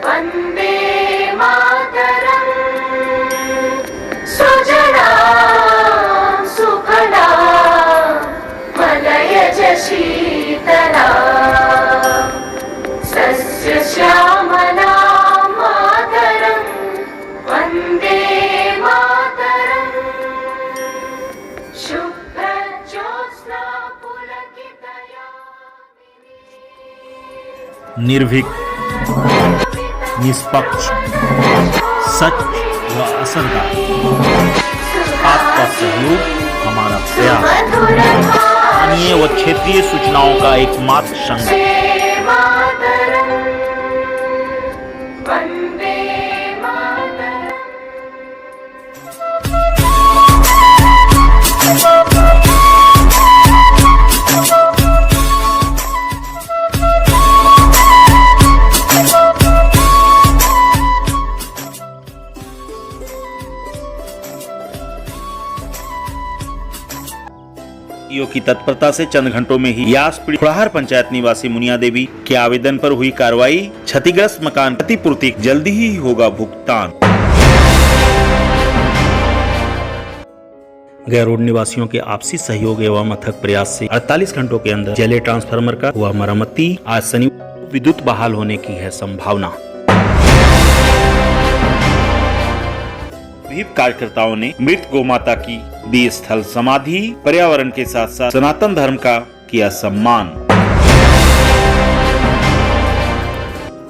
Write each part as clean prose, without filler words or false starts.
वन्दे मातरम् सुजलां सुफलां मलयज शीतलां सस्यश्यामलां मातरं वन्दे मातरम् शुभ्रज्योत्स्ना पुलकितयामिनी। निर्भीक, निष्पक्ष, सच व असरदार, आपका सहयोग हमारा प्रयास। स्थानीय व क्षेत्रीय सूचनाओं का एकमात्र संगठन। सीओ की तत्परता से चंद घंटों में ही यास पीड़ित खुड़ाहर पंचायत निवासी मुनिया देवी के आवेदन पर हुई कार्रवाई। क्षतिग्रस्त मकान क्षतिपूर्ति जल्दी ही होगा भुगतान। गया रोड निवासियों के आपसी सहयोग एवं अथक प्रयास से 48 घंटों के अंदर जले ट्रांसफार्मर का हुआ मरम्मती। आज शनिवार विद्युत बहाल होने की है संभावना। विभिन्न कार्यकर्ताओं ने मृत गौमाता की दी स्थल समाधि। पर्यावरण के साथ साथ सनातन धर्म का किया सम्मान।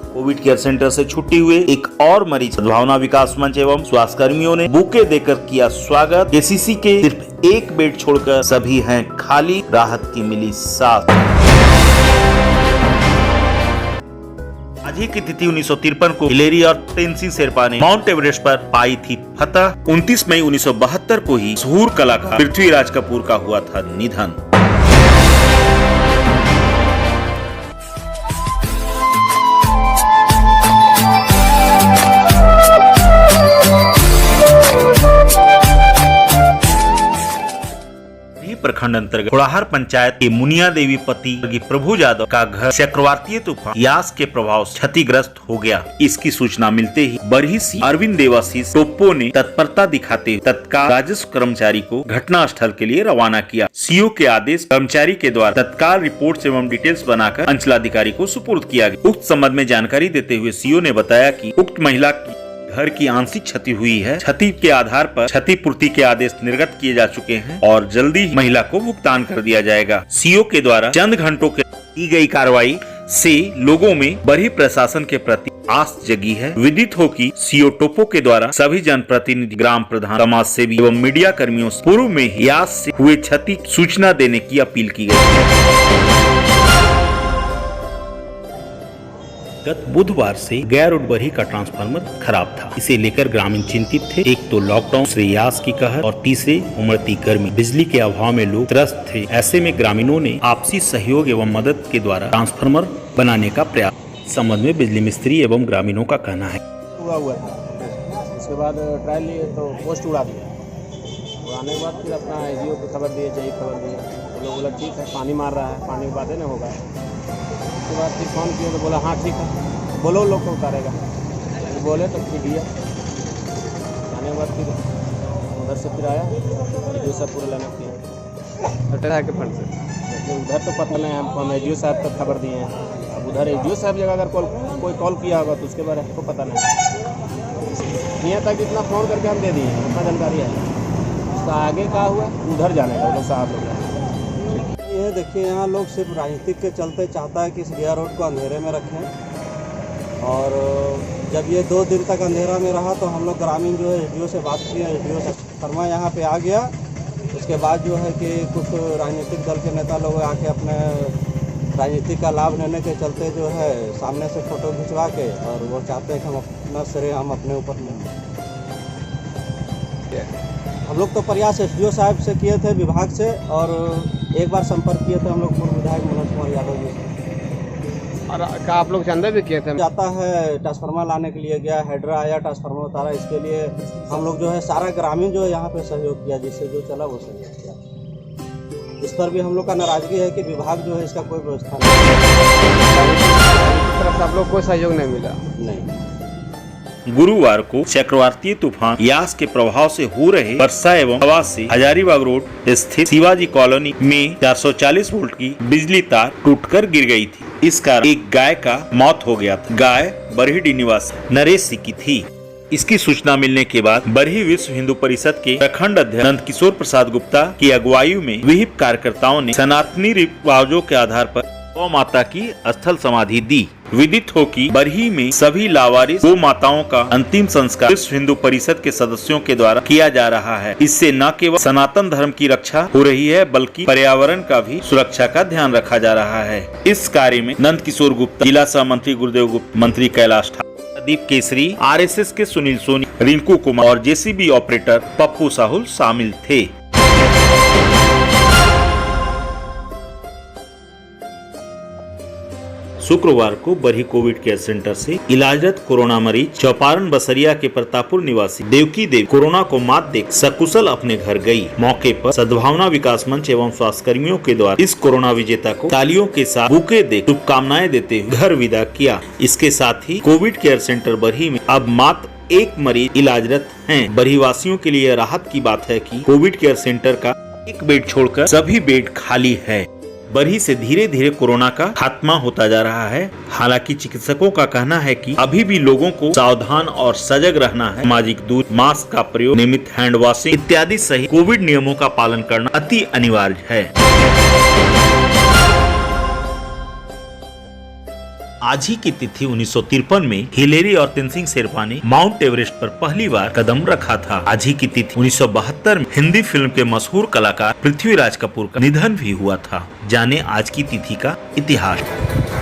कोविड केयर सेंटर से छुट्टी हुए एक और मरीज सद्भावना विकास मंच एवं स्वास्थ्य कर्मियों ने बुके देकर किया स्वागत। केसीसी के सिर्फ एक बेड छोड़कर सभी हैं खाली, राहत की मिली सांस। आज ही की तिथि 1953 को हिलेरी और तेनसिंग शेरपा ने माउंट एवरेस्ट पर पाई थी फतह। 29 मई 1972 को ही मशहूर कलाकार पृथ्वीराज कपूर का हुआ था निधन। प्रखंड अंतर्गत खुड़ाहर पंचायत के मुनिया देवी पति प्रभु यादव का घर चक्रवातीय तूफान यास के प्रभाव से क्षतिग्रस्त हो गया। इसकी सूचना मिलते ही बरही सी अरविंद देवाशीष टोप्पो ने तत्परता दिखाते हुए तत्काल राजस्व कर्मचारी को घटना स्थल के लिए रवाना किया। सीओ के आदेश कर्मचारी के द्वारा तत्काल रिपोर्ट एवं डिटेल्स बनाकर अंचलाधिकारी को सुपुर्द किया गया। उक्त संबंध में जानकारी देते हुए सीओ ने बताया कि उक्त महिला की घर की आंशिक क्षति हुई है। क्षति के आधार पर क्षतिपूर्ति के आदेश निर्गत किए जा चुके हैं और जल्दी ही महिला को भुगतान कर दिया जाएगा। सीओ के द्वारा चंद घंटों के की गई कार्रवाई से लोगों में बड़ी प्रशासन के प्रति आस जगी है। विदित हो कि सीओ टोप्पो के द्वारा सभी जनप्रतिनिधि, ग्राम प्रधान, समाज सेवी एवं मीडिया कर्मियों से पूर्व में ही यास से हुए क्षति सूचना देने की अपील की गई है। गत बुधवार से गया रोड बरही का ट्रांसफार्मर खराब था। इसे लेकर ग्रामीण चिंतित थे। एक तो लॉकडाउन, दूसरे यास की कहर और तीसरे उमड़ती गर्मी। बिजली के अभाव में लोग त्रस्त थे। ऐसे में ग्रामीणों ने आपसी सहयोग एवं मदद के द्वारा ट्रांसफार्मर बनाने का प्रयास। संबंध में बिजली मिस्त्री एवं ग्रामीणों का कहना है। हुआ उसके बाद ट्रायल लिए तो पोस्ट उड़ा दिया। उड़ाने के बाद फिर अपना एजीओ को खबर दिए, जई खबर दिए। तो लोग बोला ठीक है, पानी मार रहा है, पानी के बाद न होगा। उसके बाद फिर फ़ोन किया तो बोला हाँ ठीक है, बोलो लोग को उतारेगा। तो बोले तो फिर दिया। आने के बाद फिर उधर से फिर आया, एजीओ साहब पूरा लाना किया के फंड से। लेकिन उधर तो पता नहीं, हम एजीओ साहब तक खबर दिए हैं। अब उधर एजीओ साहब जगह अगर कोई कॉल किया होगा तो उसके बारे में हमको पता नहीं। यहाँ तक इतना फ़ोन करके हम दे दिए, इतना जानकारी है। उसका आगे का हुआ उधर जाने का लोग साहब लोग। ये देखिए, यहाँ लोग सिर्फ राजनीतिक के चलते चाहता है कि इस गया रोड को अंधेरे में रखें। और जब ये 2 दिन तक अंधेरा में रहा तो हम लोग ग्रामीण जो है एसडीओ से बात किया। एसडीओ से शर्मा यहाँ पे आ गया। उसके बाद जो है कि कुछ राजनीतिक दल के नेता लोग आके अपने राजनीति का लाभ लेने के चलते जो है सामने से फ़ोटो खिंचवा के, और वो चाहते हैं कि हम अपना श्रेय हम अपने ऊपर लें। हम लोग तो प्रयास एसडीओ साहब से किए थे, विभाग से, और एक बार संपर्क किए थे हम लोग पूर्व विधायक मनोज कुमार यादव जी से। और क्या आप लोग चंदा भी किए थे? जाता है ट्रांसफार्मर लाने के लिए गया, हेड्रा आया, ट्रांसफार्मर उतारा। इसके लिए हम लोग जो है सारा ग्रामीण जो है यहाँ पे सहयोग किया, जिससे जो चला वो सहयोग किया। इस पर भी हम लोग का नाराजगी है कि विभाग जो है इसका कोई व्यवस्था नहीं, तरफ से आप लोग कोई सहयोग नहीं मिला। नहीं। गुरुवार को चक्रवातीय तूफान यास के प्रभाव से हो रहे वर्षा एवं हवा से हजारीबाग रोड स्थित शिवाजी कॉलोनी में 440 वोल्ट की बिजली तार टूटकर गिर गई थी। इस कारण एक गाय का मौत हो गया था। गाय बरहीडी निवासी नरेश सिंह की थी। इसकी सूचना मिलने के बाद बरही विश्व हिंदू परिषद के प्रखंड अध्यक्ष नंद किशोर प्रसाद गुप्ता की अगुवाई में विहिप कार्यकर्ताओं ने सनातनी रिवाजों के आधार पर गौ माता की स्थल समाधि दी। विदित हो कि बरही में सभी लावारिस गौ माताओं का अंतिम संस्कार विश्व हिंदू परिषद के सदस्यों के द्वारा किया जा रहा है। इससे न केवल सनातन धर्म की रक्षा हो रही है बल्कि पर्यावरण का भी सुरक्षा का ध्यान रखा जा रहा है। इस कार्य में नंद किशोर गुप्ता, जिला सह मंत्री गुरुदेव गुप्ता, मंत्री कैलाश ठाकुर, प्रदीप केसरी, आरएसएस के सुनील सोनी, रिंकू कुमार और जेसीबी ऑपरेटर पप्पू साहुल शामिल थे। शुक्रवार को बरही कोविड केयर सेंटर से इलाजरत कोरोना मरीज चौपारण बसरिया के प्रतापपुर निवासी देवकी देवी कोरोना को मात देकर सकुशल अपने घर गई। मौके पर सद्भावना विकास मंच एवं स्वास्थ्य कर्मियों के द्वारा इस कोरोना विजेता को तालियों के साथ बुके दे शुभकामनाएं देते हुए घर विदा किया। इसके साथ ही कोविड केयर सेंटर बरही में अब मात्र एक मरीज इलाजरत हैं। बरही वासियों के लिए राहत की बात है कि कोविड केयर सेंटर का एक बेड छोड़कर सभी बेड खाली है। बरही से धीरे धीरे कोरोना का खात्मा होता जा रहा है। हालांकि चिकित्सकों का कहना है कि अभी भी लोगों को सावधान और सजग रहना है। सामाजिक दूरी, मास्क का प्रयोग, नियमित हैंड वॉशिंग इत्यादि सहित कोविड नियमों का पालन करना अति अनिवार्य है। आज ही की तिथि 1953 में हिलेरी और तेनजिंग शेरपा ने माउंट एवरेस्ट पर पहली बार कदम रखा था। आज ही की तिथि 1972 में हिंदी फिल्म के मशहूर कलाकार पृथ्वीराज कपूर का निधन भी हुआ था। जाने आज की तिथि का इतिहास।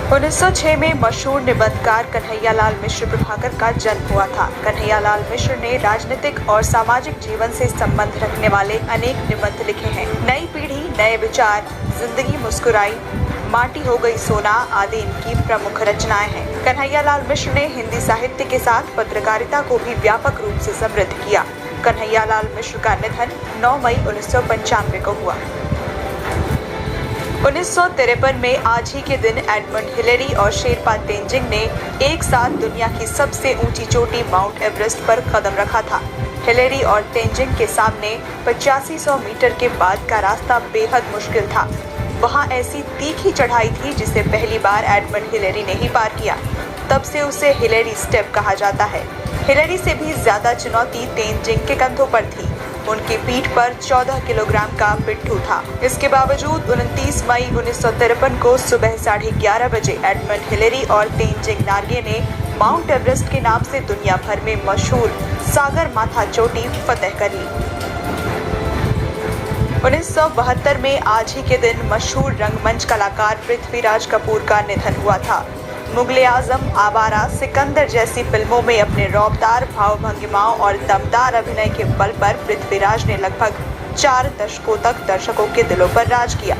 1906 में मशहूर निबंधकार कन्हैयालाल मिश्र प्रभाकर का जन्म हुआ था। कन्हैयालाल मिश्र ने राजनीतिक और सामाजिक जीवन से संबंध रखने वाले अनेक निबंध लिखे हैं। नई पीढ़ी, नए विचार, जिंदगी मुस्कुराई, माटी हो गई सोना आदि इनकी प्रमुख रचनाएं हैं। कन्हैयालाल मिश्र ने हिंदी साहित्य के साथ पत्रकारिता को भी व्यापक रूप से समृद्ध किया। कन्हैयालाल मिश्र का निधन 9 मई 1995 को हुआ। 1953 में आज ही के दिन एडमंड हिलेरी और शेरपा तेनजिंग ने एक साथ दुनिया की सबसे ऊंची चोटी माउंट एवरेस्ट पर कदम रखा था। हिलेरी और तेनजिंग के सामने 8500 मीटर के बाद का रास्ता बेहद मुश्किल था। वहाँ ऐसी तीखी चढ़ाई थी जिसे पहली बार एडमंड हिलेरी ने ही पार किया। तब से उसे हिलेरी स्टेप कहा जाता है। हिलेरी से भी ज्यादा चुनौती तेनजिंग के कंधों पर थी। उनकी पीठ पर 14 किलोग्राम का पिट्ठू था। इसके बावजूद 29 मई 1953 को सुबह 11:30 बजे एडमंड हिलेरी और तेनजिंग नार्गे ने माउंट एवरेस्ट के नाम से दुनिया भर में मशहूर सागर माथा चोटी फतेह कर ली। 1972 में आज ही के दिन मशहूर रंगमंच कलाकार पृथ्वीराज कपूर का निधन हुआ था। मुगले आजम, आवारा, सिकंदर जैसी फिल्मों में अपने रौबदार भाव भंगिमाओं और दमदार अभिनय के बल पर पृथ्वीराज ने लगभग 4 दशकों तक दर्शकों के दिलों पर राज किया।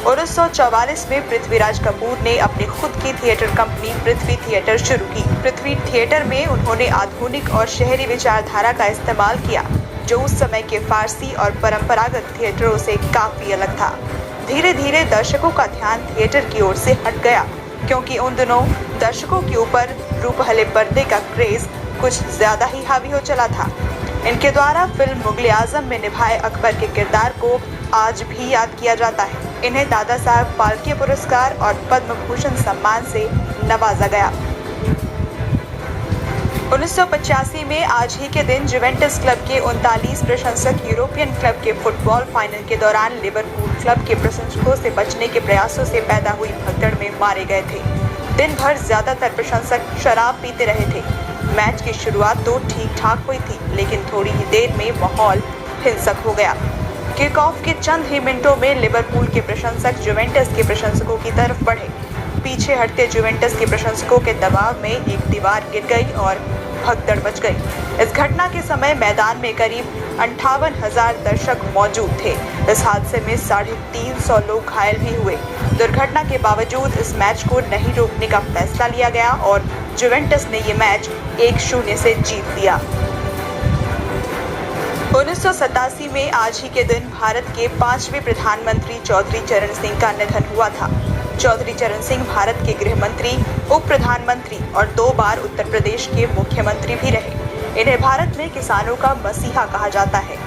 1944 में पृथ्वीराज कपूर ने अपनी खुद की थिएटर कंपनी पृथ्वी थिएटर शुरू की। पृथ्वी थिएटर में उन्होंने आधुनिक और शहरी विचारधारा का इस्तेमाल किया, जो उस समय के फारसी और परंपरागत थिएटरों से काफी अलग था। धीरे धीरे दर्शकों का ध्यान थिएटर की ओर से हट गया, क्योंकि उन दिनों दर्शकों के ऊपर रूपहले पर्दे का क्रेज कुछ ज्यादा ही हावी हो चला था। इनके द्वारा फिल्म मुगले आजम में निभाए अकबर के किरदार को आज भी याद किया जाता है। इन्हें दादा साहब फाल्के पुरस्कार और पद्म भूषण सम्मान से नवाजा गया। 1985 में आज ही के दिन जुवेंटस क्लब के 39 प्रशंसक यूरोपियन क्लब के फुटबॉल फाइनल के दौरान लिवरपूल क्लब के प्रशंसकों से बचने के प्रयासों से पैदा हुई भगदड़ में मारे गए थे। दिन भर ज्यादातर प्रशंसक शराब पीते रहे थे। मैच की शुरुआत तो ठीक ठाक हुई थी, लेकिन थोड़ी ही देर में माहौल हिंसक हो गया। किक ऑफ के चंद ही मिनटों में लिवरपूल के प्रशंसक जुवेंटस के प्रशंसकों की तरफ बढ़े। पीछे हटते जुवेंटस के प्रशंसकों के दबाव में एक दीवार गिर गई और भगदड़ मच गई। इस घटना के समय मैदान में करीब 58,000 दर्शक मौजूद थे। इस हादसे में 350 लोग घायल भी हुए। दुर्घटना के बावजूद इस मैच को नहीं रोकने का फैसला लिया गया और जुवेंटस ने ये मैच 1-0 से जीत लिया। 1987 में आज ही के दिन भारत के 5वें प्रधानमंत्री चौधरी चरण सिंह का निधन हुआ था। चौधरी चरण सिंह भारत के गृह मंत्री, उप प्रधानमंत्री और 2 बार उत्तर प्रदेश के मुख्यमंत्री भी रहे। इन्हें भारत में किसानों का मसीहा कहा जाता है।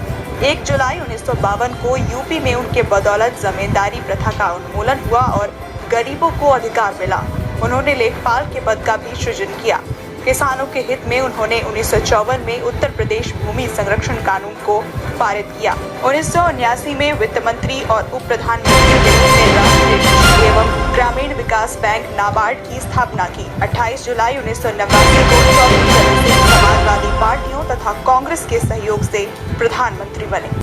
1 जुलाई 1952 को यूपी में उनके बदौलत जमींदारी प्रथा का उन्मूलन हुआ और गरीबों को अधिकार मिला। उन्होंने लेखपाल के पद का भी सृजन किया। किसानों के हित में उन्होंने 1954 में उत्तर प्रदेश भूमि संरक्षण कानून को पारित किया। 1979 में वित्त मंत्री और उप प्रधानमंत्री के रूप में राष्ट्रीय कृषि एवं ग्रामीण विकास बैंक नाबार्ड की स्थापना की। 28 जुलाई 1989 को 24 सदस्यीय समाजवादी पार्टियों तथा कांग्रेस के सहयोग से प्रधानमंत्री बने।